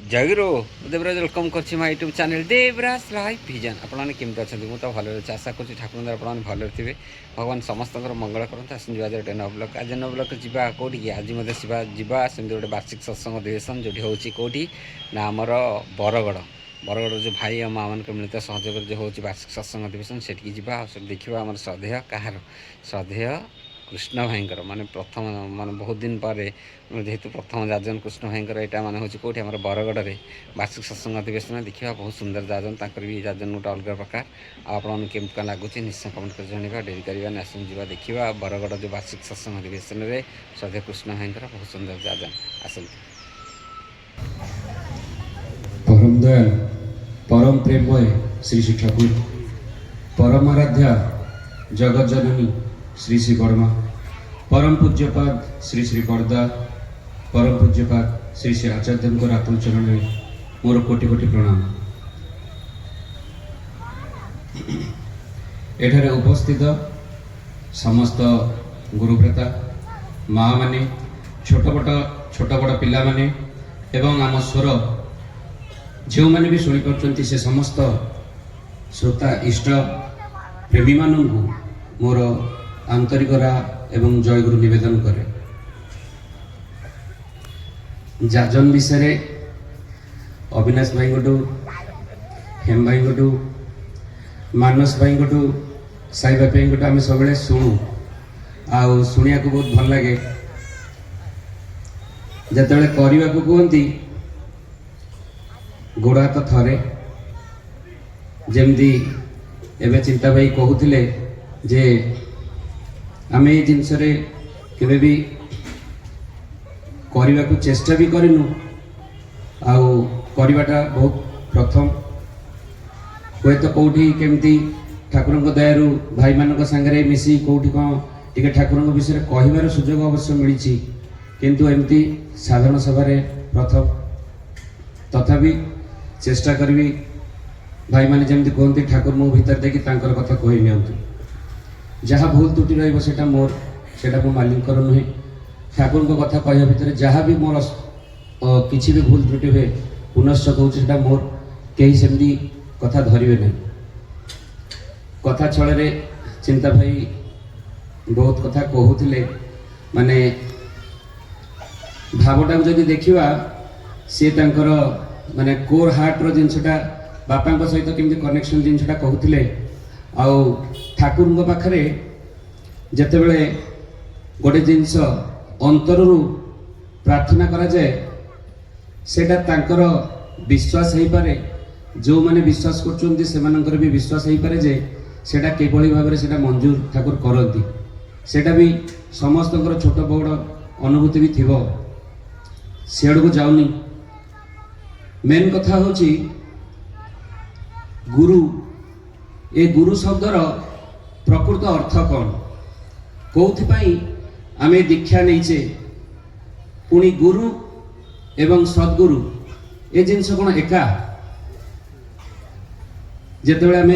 जयगुरु Devraj welcome कर YouTube channel Devraj live vision आपने केमती अच्छा मुझे भल अच्छे आशा करूँ ठाकुर आप भल थे भगवान समस्त मंगल करते आस गोटे न ब्लक आज न ब्लक जा कौटी आज मत जा सेमती गोटे वार्षिक सत्संग अधिवेशन जो हूँ कौटी ना आमर बरगढ़ बरगढ़ जो भाई और माँ मान मिलित सहयोग जो हूँ वार्षिक सत्संग अधिवेशन से जा देखा आम श्रद्धेय कहार श्रद्धेय कृष्ण भाई माने प्रथम मान बहुत दिन पर जेहेतु प्रथम जाजन कृष्ण भाई यहाँ माने हूँ कौटी आम बरगढ़ में वार्षिक सत्संग अधिवेशन देखा बहुत सुंदर जाजन भी जाजन गोटे अलग प्रकार आपके कम लगुच निश्चय कमेंट कर जानवा डेरी करवा आसन जा देखा बरगढ़ जो वार्षिक सत्संग अधिवेशन में श्रद्धेय कृष्ण भाई बहुत सुंदर जाजन आसत परम दयाल परम प्रेममय श्री श्री ठाकुर परम आराध्या जगत जननी श्री श्री वर्मा परम पूज्यपाद श्री श्री बरदा परम पूज्यपाद श्री श्री आचार्य आत्म चरण में मोर कोटि कोटि प्रणाम। एठारे उपस्थित समस्त गुरुभ्राता माँ माने छोट बड़ पिला माने एवं आम स्वर जो मैंने भी शुणी पार्टी से समस्त श्रोता इष्ट प्रेमी मानू मोर आंतरिक एवं जयगुरु निवेदन करे। जाजन विषय अविनाश भाई गोटू हेम भाई गोटू मानस भाई गोटू साईबा भाई गोटू आम सब शुणु शुणिया को बहुत भल लगे जिते करने को कहती गोड़ हाथ थरे जमती एवं चिंता भाई कहते जे आम ये जिनस केवे भी करने को चेष्टा भी करूँ आटा बहुत प्रथम हे तो कौटी केमती ठाकुर दयारू भाई मान सांगे मिसी कौटी कौन टे ठाकुर विषय कहबार सुजोग अवश्य मिली किंतु एमती साधारण सभा प्रथम तथापि चेष्टा करी भाई मैंने जमी कहते ठाकुर मो भीतर देखिए कथा कही नियंतु जहाँ भूल त्रुटि रहा मोर से मालिक नुहे ठाकुर को कथा कह भितर जहाँ भी मोर किसी भी भूल त्रुटि हुए पुनश्च कहूँ मोर कहीं सेमती कथा धरवे नहीं कथा छल चिंता भाई बहुत कथा कहते माने भावटा जदि देखा सी माने कोर हार्ट रो जिनसटा बापा सहित केमती कनेक्शन जिनसटा कहते ठाकुर पाखे जिते बड़े गोटे जिनस अंतर प्रार्थना करा जाए सेटा तांकर विश्वास हो पारे जो माने विश्वास कर भी विश्वास हो पारे जे सेटा किभली भाव में मंजूर ठाकुर करती सेटा भी समस्त छोट बड़ अनुभूति भी थिबो सियाड़ को जाऊनी मेन कथा होची गुरु ए गुरु शब्दर प्रकृत अर्थ कौन कौथिपाई आमे दीक्षा नहींचे पुणी गुरु एवं सद्गुरु ए जिनस कौन एका जिते आम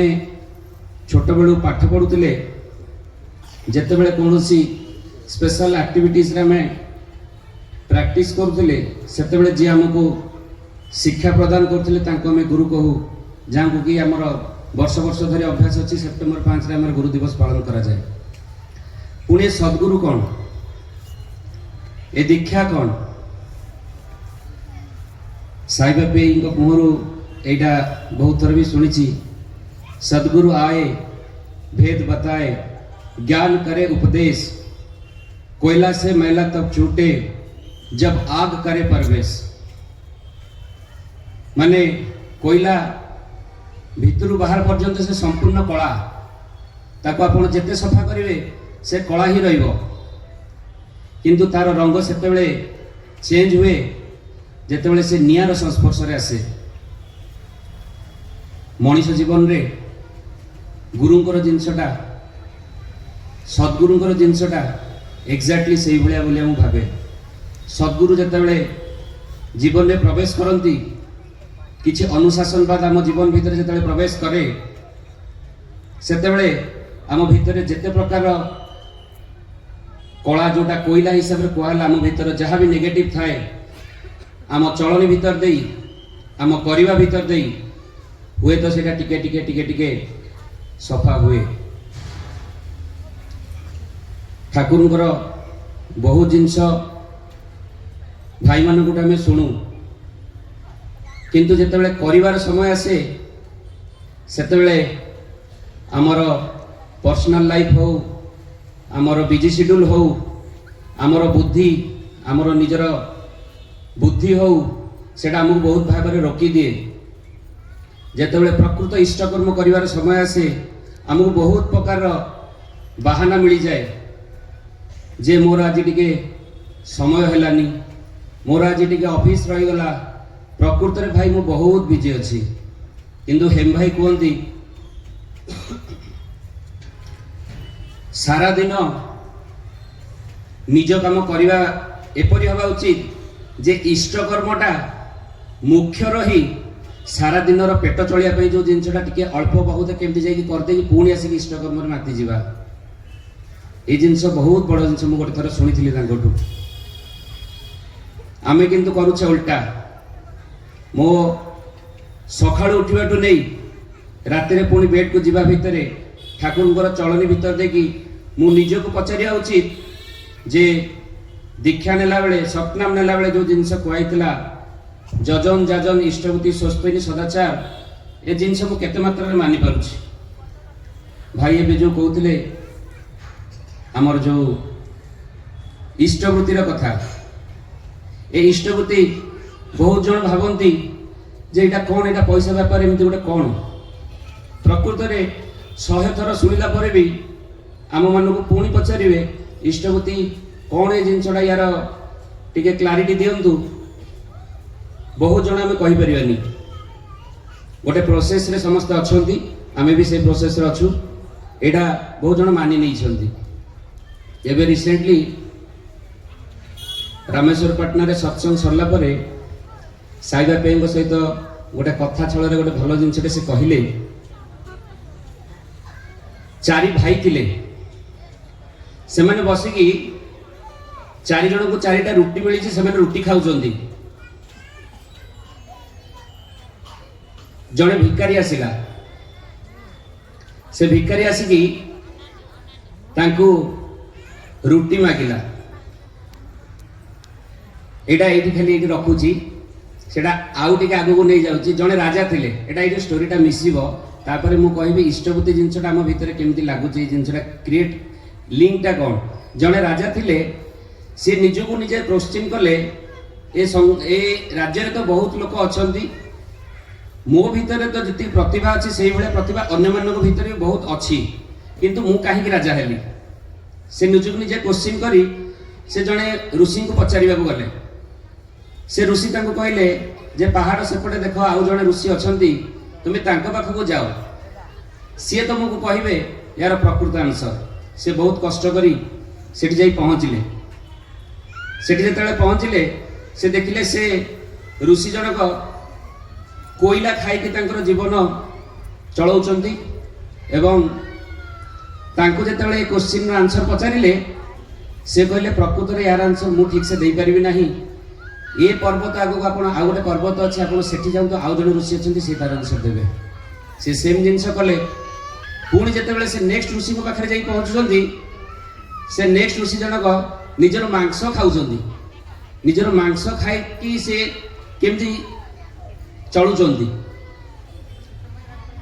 छोट बेलू पाठ पढ़ुले जिते बड़े कौन स्पेशल एक्टिविटीज आम प्रैक्टिस करुले से जी आमको शिक्षा प्रदान करते गुरु कहू जहाँ कि आमर वर्ष वर्ष धरी अभ्यास अच्छी सेप्टेम्बर 5 रे गुरु दिवस पालन करा जाए पुणे सद्गुरु कौन ए दीक्षा कौन साईबा मुहरु एटा बहुत थर भी शुणी सद्गुरु आए भेद बताए ज्ञान करे उपदेश कोयला से मैला तब छूटे जब आग करे प्रवेश माने कोयला भितर बाहर पर्यंत से संपूर्ण कला ताको आपण जेते सफा करेंगे से कला ही रहिबो किंतु तार रंग सेतेबेले चेंज हुए जेतेबेले से नियार संस्पर्श रे आसे मनीष जीवन रे गुरुंकर जिनसटा सद्गुरुंकर जिनसटा एक्जाक्टली से भाया बोली हम भावे सद्गुरु जेतेबेले जीवन में प्रवेश करती किसी अनुशासन बाद आम जीवन भितर जो प्रवेश करे से आम भितर जिते प्रकार कला जोटा कोयला हिसाब से कहला आम भीतर जहाँ भी नेगेटिव थाए आम चलनी भीतर दे आम करवा भीतर दे हुए तो सेटा टिके टिके टिके टिके सफा हुए। ठाकुर बहुत जिनस भाई मानक आम शुणु किंतु जिते कर समय आसे से आमर पर्सनल लाइफ हो आमर बिजी शेड्यूल हो आमर बुद्धि आमर निजर बुद्धि हो सेटा आमको बहुत भाव में रोकी दिए। जिते प्रकृत इष्टकर्म कर समय आसे आमको बहुत प्रकार बाहाना मिल जाए जे मोर आज टिके समय हैलानी मोर आज टिके ऑफिस रहीगला प्रकृत रे भाई मु बहुत बिजी अच्छी किंतु हेम भाई कहती सारा दिन निज काम करवा एपरी हवा उचित जे इष्टकर्मटा मुख्य रही सारा दिन पेट चलिया जो जिनसा टिके अल्प बहुत केमती जाकि करदे पुणी आसिक इष्टकर्म माति जावा ये जिनस बहुत बड़ जिनस मुझे गोटे थर शुणी आमे किंतु करुचे उल्टा मो सखा उठवाठू नहीं राति पुणी बेड को जीवा भितर ठाकुर चलनी भितर देखी मु निजक पचारिया उचित जे दीक्षा नेला बेले सपनाम नेला बेले जो जिनस कहला जजन जाजन इष्टवती स्वस्तिनी सदाचार ए जिनस मु केते मात्रा रे मानि पारुछि। भाई एबे जो कहउथिले आमर जो इष्टवृत्तिर कथा ए इष्टवृत्ति बहुत जन भावती जे एटा कौन एटा पैसा व्यापार एमती गोटे कौन प्रकृत रे 100 थर शुणिला पर भी आम मान को पुणी पचारे इष्टवृत्ति कौन ए जिनसटा यार टिके क्लारिटी दिंतु बहुत जन आम कहीपरानी गोटे प्रोसेस रे समस्त अच्छा आम भी से प्रोसेस रे अच्छु एटा बहुत जन मानि नहीं। एबे रिसेंटली रामेश्वर पाटना रे सत्संग सरला परे साईबा पें सहित गोटे कथा छल गोटे भल जिनसे से कहले चारि भाई थिले से माने बसिकी चारि जन को चारिटा रुटी मिली से रुटी खाऊंगी जड़े भिकारी आसिला से भिकारी आसिकी तांकू रुटी मागिला एटा एठी खाली एठी रखुची सेटा आउ टिके आगु को नहीं जाउची जने राजा थिले एटा एठी स्टोरीटा मिसिबो तापर मु कहबी इष्टवृत्ति जिनसटा हम भितर केमती लागुची जिनसटा क्रिएट लिंकटा कोन जने राजा थिले से निजको निजे क्वेश्चन कले ए राज्य रे तो बहुत लोक अछंती मो भितर तो जति प्रतिभा अछि सेही भले प्रतिभा अन्य मानक भितर भी बहुत अछि किंतु मु काहे राजा हेली से निजको निजे क्वेश्चन करी से जने ऋषि को पचारिबा को गले से ऋषि तांको कहले जे पहाड़ सेपटे देख आउ जने ऋषि अछंती तुमे तांको पाख को जाओ सी तुमको कहबे यार प्रकृत आंसर से बहुत कष्ट करी सेठी जाई पहुंचले सेठी जेतले पहुंचले से देखिले से ऋषि जनक कोयला खाई तांकर जीवन चलाउचंती एवं तांको जेतले क्वेश्चन रो आंसर पचारिले से कहले प्रकृत रे यार आंसर मु ठीक से देई परिबी नाही ए पर्वत आगो आपण आ गोटे पर्वत अछि आपण सेठी जांतो आउ जने ऋषि अछंती से तार आंसर देबे से सेम जिंस कले पुणी जेतेबेले से नेक्स्ट ऋषि को पाखरे जाई पहुंचुचंती से नेक्स्ट ऋषि जनक निजर मांस खाउचंती निजर मांस खाई कि से केमती चलुचंती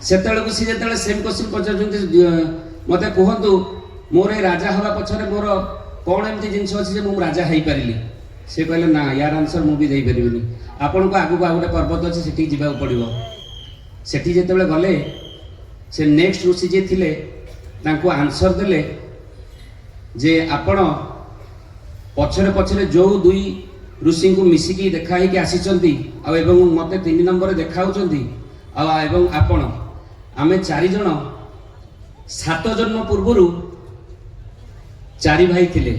सेतेबेले को सी जेतेबेले सेम क्वेश्चन पचारचंती मते कहंतु मोर ए राजा हवा पछरे मोर कौन एमती जिनस अच्छी जे मु राजा हो पारिली से कहले ना यार आंसर मु भी दे परिबनी आपन को आगु आ गोटे पर्वत अच्छे सेठी जीवा पड़िबो सेठी जेतेबेले गले से नेक्स्ट ऋषि जे थिले तांको आंसर देले जे आपण पछरे पछरे जो दुई ऋषि को मिसिकी देखा कि आसीचंती आ एवं मते 3 नंबर देखाउचंती आ एवं आपण आमे 4 जण 7 जन्म पूर्वरु 4 भाई थिले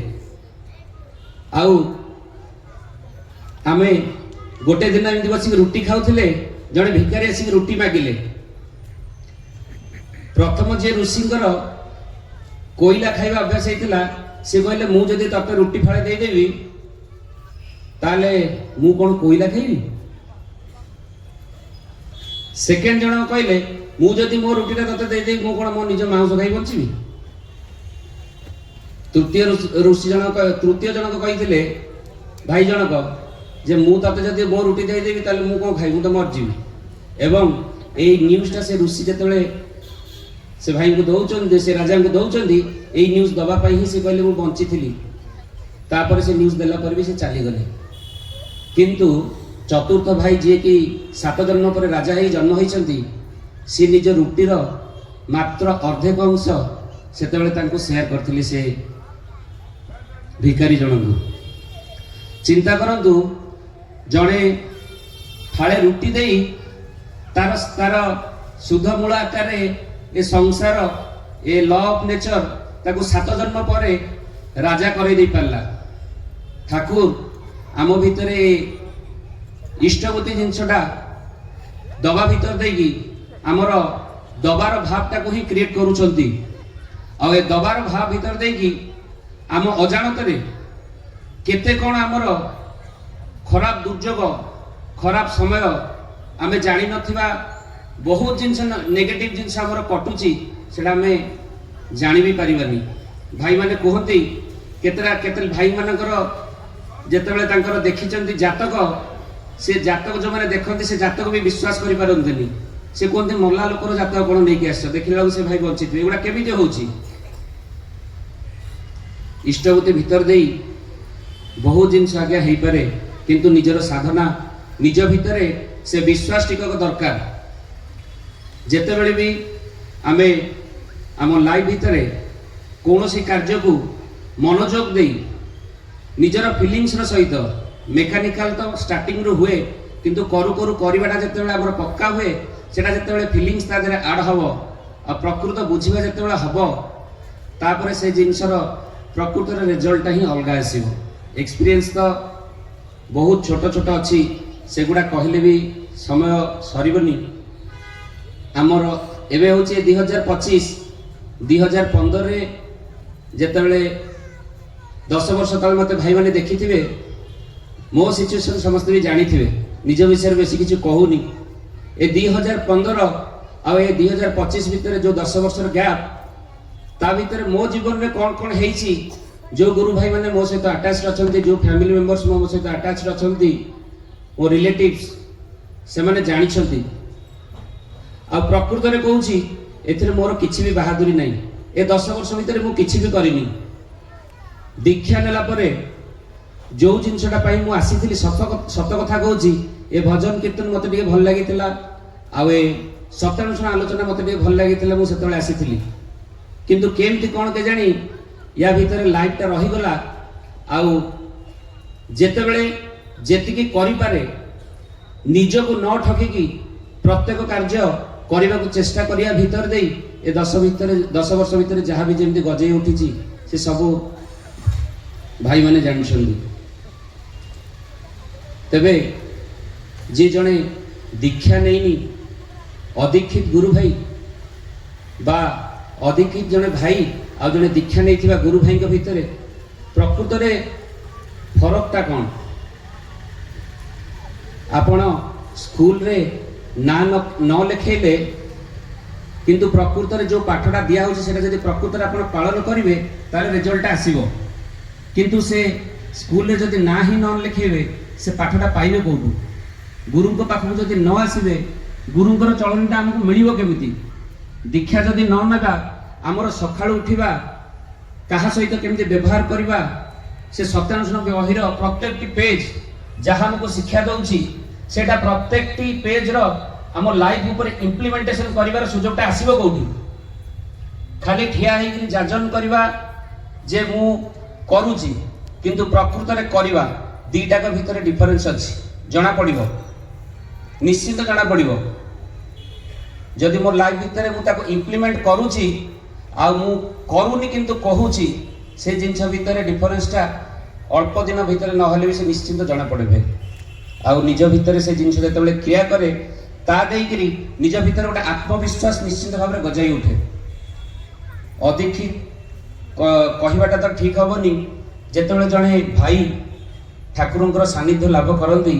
आउ आमे गोटे दिन एमती बसिक रुटी खाऊले जड़े भिकारी आसिक रुटी मागिले प्रथम जे ऋषिंकर कोयला खाइबा अभ्यास होता से कहले मु जदि तते रुटी फाळे देदेवी ताले मु कोन कोयला खाइबी सेकेंड जन कहले मु जदि मो रुटीटा तते दे दे मु कोन मो निज मांस खाई बंचिबी। तृतीय जनक कही भाई जनक जे मु तते जदि मो रुटी दे देबी ताले मु कोन खाई मु तो मर जीवी। एवं ए न्यूज़टा से ऋषि जतले से भाई को दौचंदी से राजा को दौचंदी ए न्यूज़ दबा पाई ही से कहले मु बंची थिली। तापर से न्यूज़ देला पर भी से चली गले। किंतु चतुर्थ भाई जे कि 7 जन्म पर राजा ही जन्म होइचंती सी निज रुटीर मात्र अर्धेक अंश सेतेबेले तांको शेयर करथिले से भिखारी जनकु। चिंता करंतु जणे फाळे रुटी देई तार तार शुद्ध मूल आकार ए संसार ए लॉ ऑफ नेचर ताकू 7 जन्म पर राजा करे दे पारला। ठाकुर आम भितरे इष्टवती जिनसटा दबा भीतर देगी आमर दबार भावटा को ही क्रिएट करूछंती। आ ए दबार भाव भीतर देगी आम अजाणतरे केते कोन आमर खराब दुर्योग खराब समय आमे जानि नथिबा बहुत जिनस नेगेटिव जिनस आमर कटुची सेटा आमे जानि भी परिबानी। भाई माने कहती केते भाई मानकर जेतेबेले तांकर देखिचंती जातक से जातक जो माने देखंती से जातक भी विश्वास करि पारंतनी। से कहते मल्ला लोकर जातक कोन नै के आस देखिला से भाई बंचित एगुडा केमिते होउची। इष्टवती भीतर देई बहुत जिनस आगे हेई पारे किंतु निजर साधना निज भितरे से विश्वास टिकक दरकार। जेतेबेले भी आमे आम लाइफ भितरे कौनसी कार्य को मनोयोग दे निजर फिलिंग्स सहित मेकानिकल तो स्टार्टिंग रु हुए किंतु करू करू करवाटा जितेबाला आमर पक्का हुए सेटा जितेबाला फिलिंग्स ता देहरे आड हबो आ प्रकृत बुझिबा जितेबाला हबो तापरे से जिनसर प्रकृतर रिजल्ट ही अलग आसीबो। एक्सपीरियंस तो बहुत छोट छोट अच्छी सेगुड़ा कहले भी समय सरीबनी। आमर एबे होचे 2025 2015 रे जेतेबेले 10 वर्ष तले मते भाई माने देखिथिबे मो सिचुएशन समस्त भी जानी थिबे निज विषय बेसी किछ कहूनी। ए 2015 आ ए 2025 भितर जो 10 वर्षर गैप ता भितर मो जीवन में कौन कौन हेइची जो गुरु भाई माने मो सहित अटैच्ड अछंती जो फैमिली मेंबर्स मो सहित अटैच्ड अछंती ओ रिलेटिव्स से माने जानि छंती। आ प्रकृत रे कहूची एथिरे मोर किछि भी बहादुरी नाही। ए 10 वर्ष भितर मु किछि भी करिनी। दीक्षा नेला परे जो जिनसटा पाई मु आसीथिली सत कथा कहूची ए भजन कीर्तन मते ଟିକେ ଭଲ लागितिला आ ए सत्यानुष्ठान आलोचना मते ଟିକେ ଭଲ लागितिला मु सेतबेले आसीथिली। किंतु केमती कोन के जानी या भीतर लाइफटा रही गला आउ जेतेबेले जेतिकी करि पारे निजको न ठकिकी प्रत्येक कार्य करने को चेष्टा करिया भीतर दे ए 10 वर्ष भीतर जहाँ भी जमी गजई उठी से सब भाई माने जानी। तेबे जे जने दीक्षा नहीं अदीक्षित गुरु भाई बा अदीक्षित जने भाई आ जने दीक्षा नहीं गुरु भाई भितर प्रकृत रे फरकटा कौन आपण स्कूल रे ना न लिखेले किंतु प्रकृत रे जो पाठटा दिया होछि सेटा जदि प्रकृत रे आपण पालन करिवे तारे रिजल्ट आसीबो। किंतु से स्कूल रे जदि ना ही न लिखेबे से पाठटा पाइबे कोठु गुरु को पाखु जदि न आसीबे गुरुंकर चलनटा हमकु मिलिबो केमिति। दीक्षा जदि न नगा हमर सखाळु उठिबा काहा सहित केमिति व्यवहार करिबा से सत्यानुष्ठान बहिर प्रत्येक पेज जहाँ हमको शिक्षा दउछि सेटा प्रत्येक पेज रो हम लाइफ ऊपर इम्प्लीमेंटेशन करिवार सुजोगटा आसीबो कोठी। खाली ठिया हेकि जाजन करिवा जे मु करूची किंतु प्रकृत रे करिवा दीटा के भीतर डिफरेंस अछि जना पड़िबो निश्चित जना पड़िबो। जदि मोर लाइफ भीतर मु ताको इम्प्लीमेंट करूची आ मु करूनी किंतु कहूची से जिंस भीतर डिफरेंसटा अल्प दिन भीतर न होले भी से निश्चित जना पड़े भाई। आ निज भीतर से जिंस जेतेबेले क्रिया करे ता देइकरी निज भीतर गोटे आत्मविश्वास निश्चित भाव में गजाई उठे। अदीक्षित कहवाटा तो ठीक हेनी जेतेबेले जड़े भाई ठाकुरंकर सानिध्य लाभ करती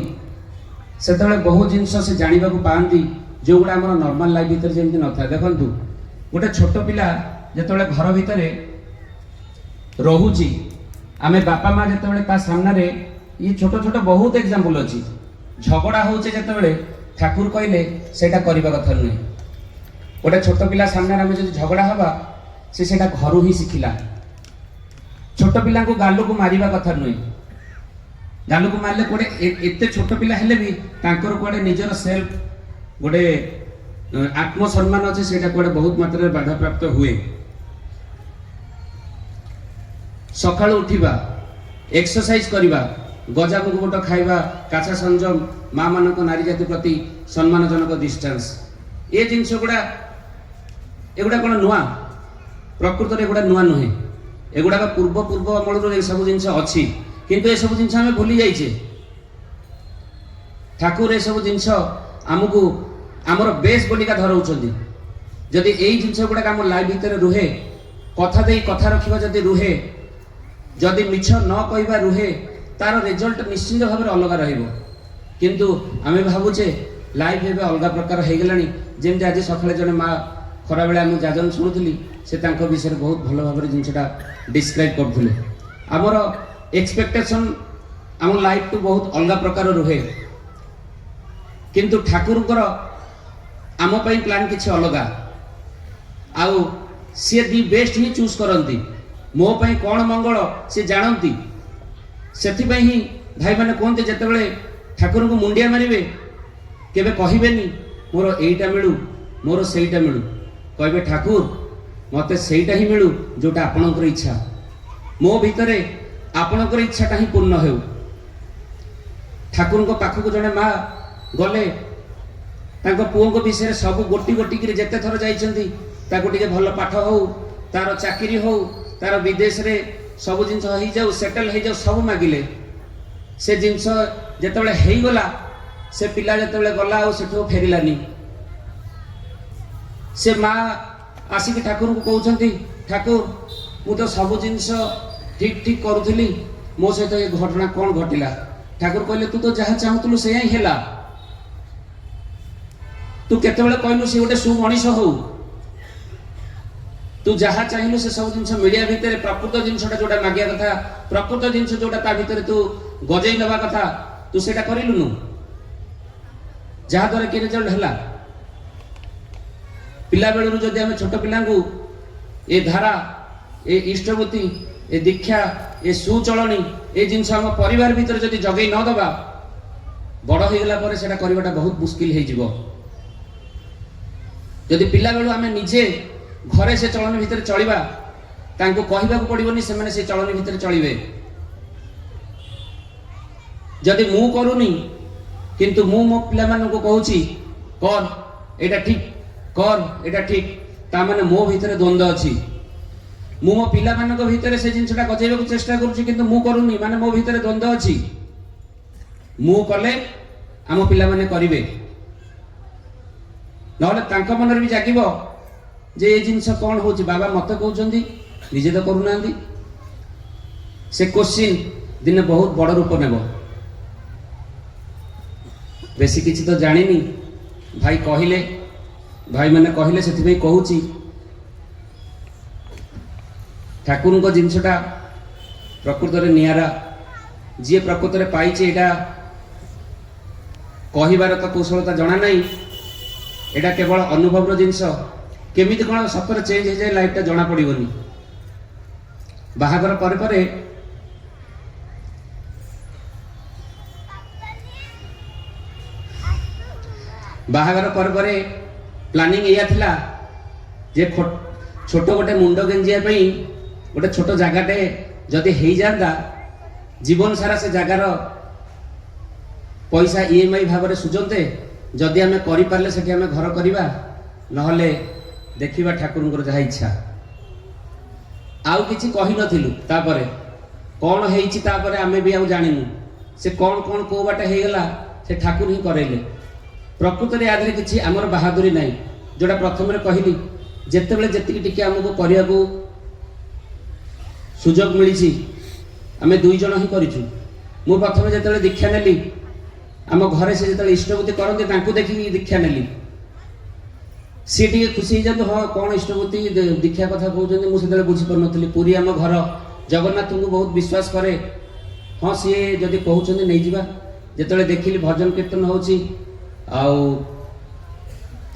से बहुत जिनस से जाना पाती जोगुड़ा आम नॉर्मल लाइफ भितर जमी न था देखु गोटे छोट पिला जिते घर भितर रोची आम बापा माँ जिते सामने ये छोट छोट बहुत एग्जांपल अच्छी झगड़ा होचे जिते ठाकुर कहले सेटा करबा कथा नुहे गोटे छोट पिला सामने आम जो झगड़ा हवा से घर ही शिखिला छोट पिला गालू को मारिबा कथा नुहे गालू को मारले कोड़े एते छोट पिला हेले भी तांकर कोड़े निजर सेल्फ गोटे आत्मसम्मान अच्छे से कोड़े बहुत मात्रा बाधा प्राप्त हुए सकाळु उठिबा एक्सरसाइज करिबा गजा मुगबट खाइबा काछा संजम माँ मान को नारी जाति प्रति सम्मानजनक डिस्टेंस ये जिनस गुड़ा एगुड़ा कौन नुआ प्रकृत में एगुड़ा नुआ नुहे एगुड़ा पूर्व पूर्व अमल ये सब जिनस अच्छी किंतु ये सब जिनस आम भूली जाइए ठाकुर ये सब जिनस आमको आमर बेस बोलिका धराउछंती जदि यही जिनस गुड़ा आम लाइफ भितर रुहे कथा दे कथा रखा जदि रुहे जदि मिछ न कहवा रुहे तार रिजल्ट निश्चित भाव अलग रहिबो किंतु आमे भावुचे लाइफ एवं अलग प्रकार हो गलानी जमी आज सकाଳେ जड़े माँ खरा बेले आम जाजन शुणुली से विषय बहुत भल भाव जिनसा डिस्क्राइब करते आमर एक्सपेक्टेशन आम लाइफ टू बहुत अलग प्रकार रुहे किंतु ठाकुर आम प्लान किसी अलग आउ सी दि बेस्ट ही चूज करती मो पाई कौन मंगल सी जानती से ही भाई मैंने कहते जिते ठाकुर को मुंडिया मारे केबे कहबेनी मोर एटा मिलू मोर सेटा मिलू कहे ठाकुर मते सेटा ही मिलू जोटा आपणकर इच्छा मो भितरे आपणकर इच्छाटा ही पूर्ण हो ठाकुर को पाखक जड़े माँ गले पुओ को विषय सब गोटी गोटिक जिते थर जाइए भल पाठ हो तार चाकरी हो तार विदेश रे सब जिनस हो जाऊ सेटल हो जाऊ सब मागिले से जिनस जिते हो गला से पिला जिते गला से फेरलानी से माँ आसिक ठाकुर को कहते ठाकुर मु तो सब जिनस ठीक ठीक करुली मो सहित ये घटना कौन घटिला ठाकुर कहले तू तो जहाँ चाहूलु से ही है तू केतबेले कहलु से गोटे सुमनीष हो तू जहाँ चाहिए से सब जिन मीडिया भितर प्रकृत जिनसा जोटा मागिया कथा प्रकृत जिन जोटा भितर तू गजई नवा कथा तू सेटा करिलुनु जहाँ द्वारा कि रिजल्ट है पिला बेलू जदि आम छोट पिला ए धारा ए इष्टवृत्ति ए दीक्षा ए सुचलनी ए जिनस आम परिवार भितर जदि जगई न दबा बड़ हो गला पर सेटा करबाटा बहुत मुश्किल हो जिवो जदि पिला बेलू आम निजे घरे से चलन भितर चलिबा तांको कहबाक पड़िबनी से माने से चलन भितर चलिबे जदि मु करूनी किंतु मु मो पिला मानन को कहूची कर एटा ठीक कर एटा ठीक ता माने मो भितर द्वंद्व अछि मु मो पिला मानन को भितर से जिनसटा गजेबा को चेष्टा करूची किंतु मु करूनी माने मो भितर द्वंद्व अछि मु कले आम पिला माने करिवे नहले तांको मनर भी जागिबो जे ये जिनस कौन हो बाबा मत कहते निजे तो करूना से क्वेश्चन दिन बहुत बड़ रूप नेब बेसी किसी तो जानी भाई कहले भाई मैंने कहले से कहूँ ठाकुर को जिनसटा प्रकृत में निरा जी प्रकृत में पाइचे यहाँ कहबार तो कौशलता जना ना यहाँ केवल अनुभव जिनस केमी कौन सतर चेंज हो जाए लाइफ टा जना पड़ोनी बाहागर पर बाहागर पर प्लानिंग या थिला जे छोट गोटे मुंड गेंजिया गोटे छोट जगाटे जदि हो जाता जीवन सारा से जगार पैसा EMI भाव में सुझते जदि आम करें से घर करवा नहले देखिबा ठाकुर जहाँ इच्छा आउ किछि कहि नथिलु तापरे कौन हेइछि तापरे आमे भी आउ जानिनु से कौन कौन को बाटे हे गला से ठाकुर ही करेले प्रकृत रे आधरे किछि हमर बहादुरी नाही जोटा प्रथम रे कहिली जेते बेले जेतिकी टिके हमको करिया को सुजोग मिलिछि आमे दुई जण ही करिछु मु प्रथम जेते बेले दीक्षा नेली आम घरे से जेते इष्टवृत्ति करते तांकु देखि दीक्षा नेली सी टे खुशी हो जाते हाँ कौन इष्टपति दीक्षा कथा कहते मुझे बुझीपार नी पुरी आम घर जगन्नाथ को बहुत विश्वास करे हाँ सी जदि कहते नहीं जा जो देखिली भजन कीर्तन होची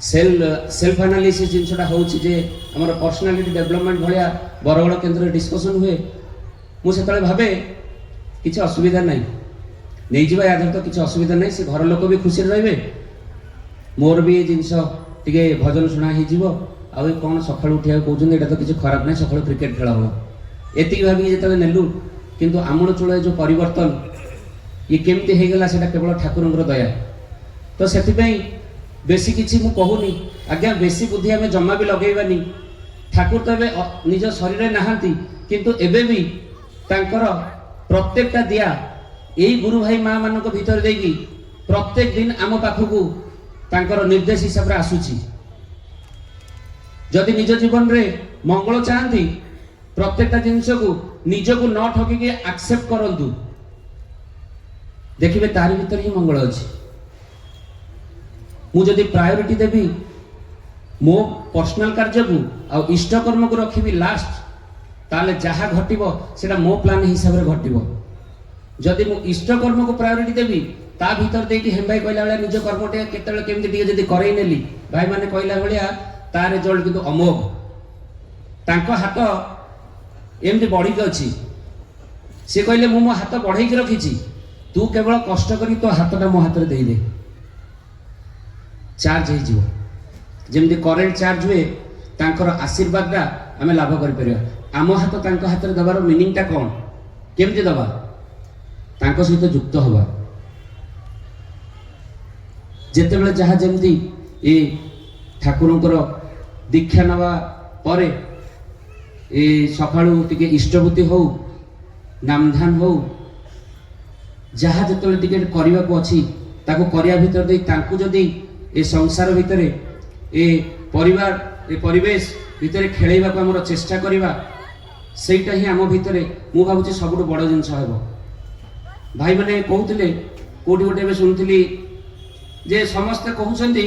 सेल्फ एनालिसिस जिनसा होची आम पर्सनालिटी डेवलपमेंट भाया बरगड़ केन्द्र डिस्कसन हुए मुझे भावे किसी असुविधा नहीं नहीं जा या तो किसी असुविधा नहीं से घर लोक भी खुशी रे मोर भी ये जिनस टे भजन शुणा हो कौन सका उठा कहते यहाँ तो किसी खराब नहीं सका क्रिकेट खेल हम एति भाविक जो नेलु किंतु आमूल चूल जो परिवर्तन ये केमती होगला से केवल ठाकुर दया तो से बेसी किसी मु कहूनी आज्ञा बेसी बुद्धि आम जमा भी लगेबानी ठाकुर तो ए निज शरीर नहांती किंतु एबे भी तांकर प्रत्येकटा दिया यही गुरु भाई माँ मान भीतर देगी प्रत्येक दिन आम पाखक तांकर निर्देश हिसाब से आसुची जदि निज जीवन रे मंगल चाहती प्रत्येकटा जिनस को निज को न ठकिकी एक्सेप्ट करंतु देखिए तारी भीतर ही मंगल अच्छी मुझे प्रायोरिटी देवी मो पर्सनल कार्य को आ इष्टकर्म को रखी लास्ट ताले जहाँ घटो से मो प्लान हिसाब से घटो जदि मु इष्टकर्म को प्रायोरिटी देवी ता भीतर देखिए हेम भाई कहला भाई निज कर्म केमती करई नेली भाई मैंने कहला भाया ता रिजल्ट किंतु अमोघ तांको हाथ एमती बढ़ी अच्छी सी कहले मु मो हाथ बढ़ई रखी तू केवल कष्ट करी तो हाथटा मो हाथ में दे चार्ज हो जमी करेन्ट चार्ज हुए तांकर आशीर्वाद आम लाभ कर आम हाथ तांको हाथ में दबार मीनिंगटा कौन केमती दबा तांको सहित युक्त हवा जिते बड़े जहाँ जमी ये ठाकुर दीक्षा नवा पर सकाळू टिके इष्टभूति हो नामधान हो जहाँ जो करने को अच्छी ताको करिया भीतर दे तांकु जदि ए संसार भितर ए परिवार ए परिवेश भितर खेलैबा को हमर चेष्टा करबा सेटा ही आम भितर मु भाबुची सबुठ बड़ जिनस हेबो भाई माने कहउतले कोठी गोटे शुणुली जे समस्ते कहउछंती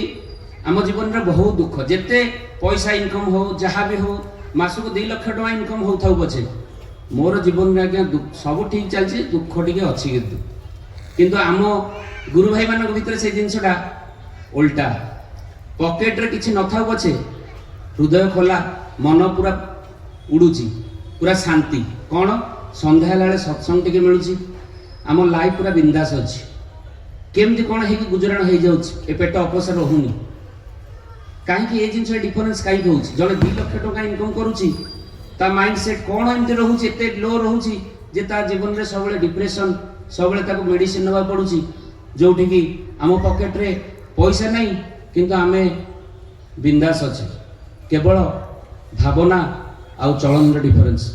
आम जीवन रे बहुत दुख जेते पैसा इनकम हो जहाँ भी हो मासक 2 लाख टका इनकम हो थाउ पछे मोर जीवन में आज्ञा सब ठीक चलছে दुख टिके अच्छी किंतु आम गुरु भाई मान भीतर से जिनसटा उल्टा पॉकेट रे किछि न थाउ पछे हृदय खोला मन पूरा उड़ुची पूरा शांति कौन संध्या लाले सत्संग टिके मिलुची आम लाइफ पूरा बिंदास अच्छी केमती कौन है गुजराण हो जाउची ए पेट अपसर रहुनी कहीं ये जिनस डिफरेन्स कहीं हो जड़े 2 लाख टका इनकम करुची ता माइंडसेट कौन एमती रोचे एत लो रोचे जे ता जीवन में सब डिप्रेशन सब मेडिसिन नवा पड़ुची जोठी की आम पॉकेट रे पैसा नहीं किंतु आमे बिंदास अच्छे केवल भावना आउ चलन डिफरेन्स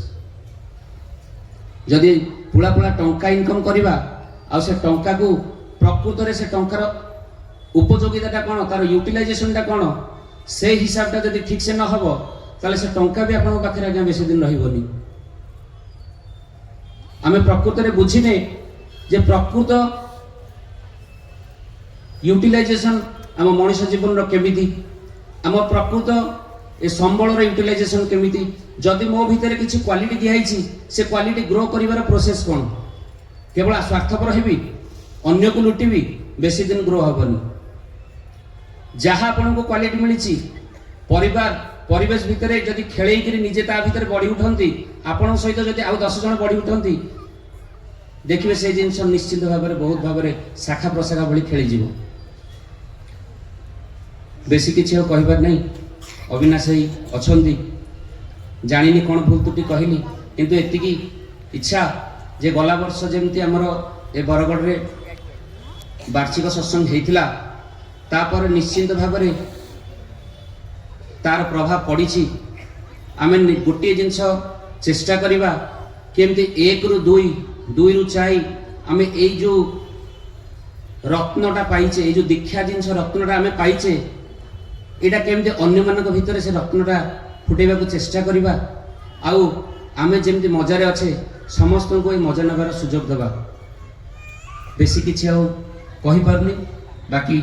जदि पुला पुला टंका इनकम करवा आ से टंका को प्रकृत से टंकार उपयोगिता कौन तार यूटिलाइजेशन कौन से हिसाबटा जदि ठीक से न हो ताले से टंका भी आपन पाखे आज्ञा बेसी दिन रहिबनी आमे प्रकृत रे बुझिने जे प्रकृत यूटिलाइजेशन आम मनीष जीवन केमिति आम प्रकृत ए संबल यूटिलाइजेशन केमिति जदि मो भितर किसी क्वालिटी दिखाई से क्वालिटी ग्रो करिवार प्रोसेस कौन केवल स्वार्थपर हेबी अन्य को लुटिबी बेसी दिन ग्रो हबनी जहाँ आपन को क्वालिटी मिली परिवार परिवेश भितर जदि खेल निजे ता भितर बढ़ी उठती आपण सहित जदि आउ 10 जन बढ़ी उठती देखिए से जिन निश्चित भाव में बहुत भाव में शाखा प्रशाखा भली खेली बेसी किसी कहबार नहीं अविनाश अच्छा जानी कौन भूल त्रुटि कहली किंतु एतिकी इच्छा जे गला वर्ष जमती आमर ए बरगढ़ रे वार्षिक सत्संग होता तापर निश्चिंत भाव में तार प्रभाव पड़ी आम गोटे जिनस चेष्टा करवा केमती 1 ରୁ 2 2 ରୁ 4 आम ये जो रत्नटा पाइचे जो दीक्षा जिनस रत्नटा आम पाइचे यहाँ केमती अन्य मान भितर से रत्नटा फुटेबा को चेष्टा करवा आउ आमे जेमती मजारे अच्छे समस्त को ये मजा नबार सुजोग देवा बेसी किसी कही पारनी बाकी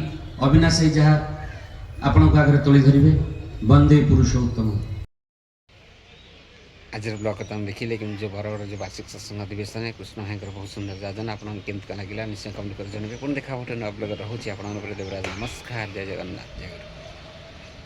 अविनाश जहाँ आपण आगे तोली धरिवे वंदे पुरुषोत्तम। आज ब्लग तो हम देखिले कि जो बड़ बड़ जो वार्षिक सत्संग अधिवेशन है कृष्ण भाई बहुत सुंदर जाजन आपन केमती लगे निश्चय कमेंट कर जनबे पुणी देखा गोटे नया ब्लग रोचे आप देवराज नमस्कार जय जगन्नाथ जय गुरु।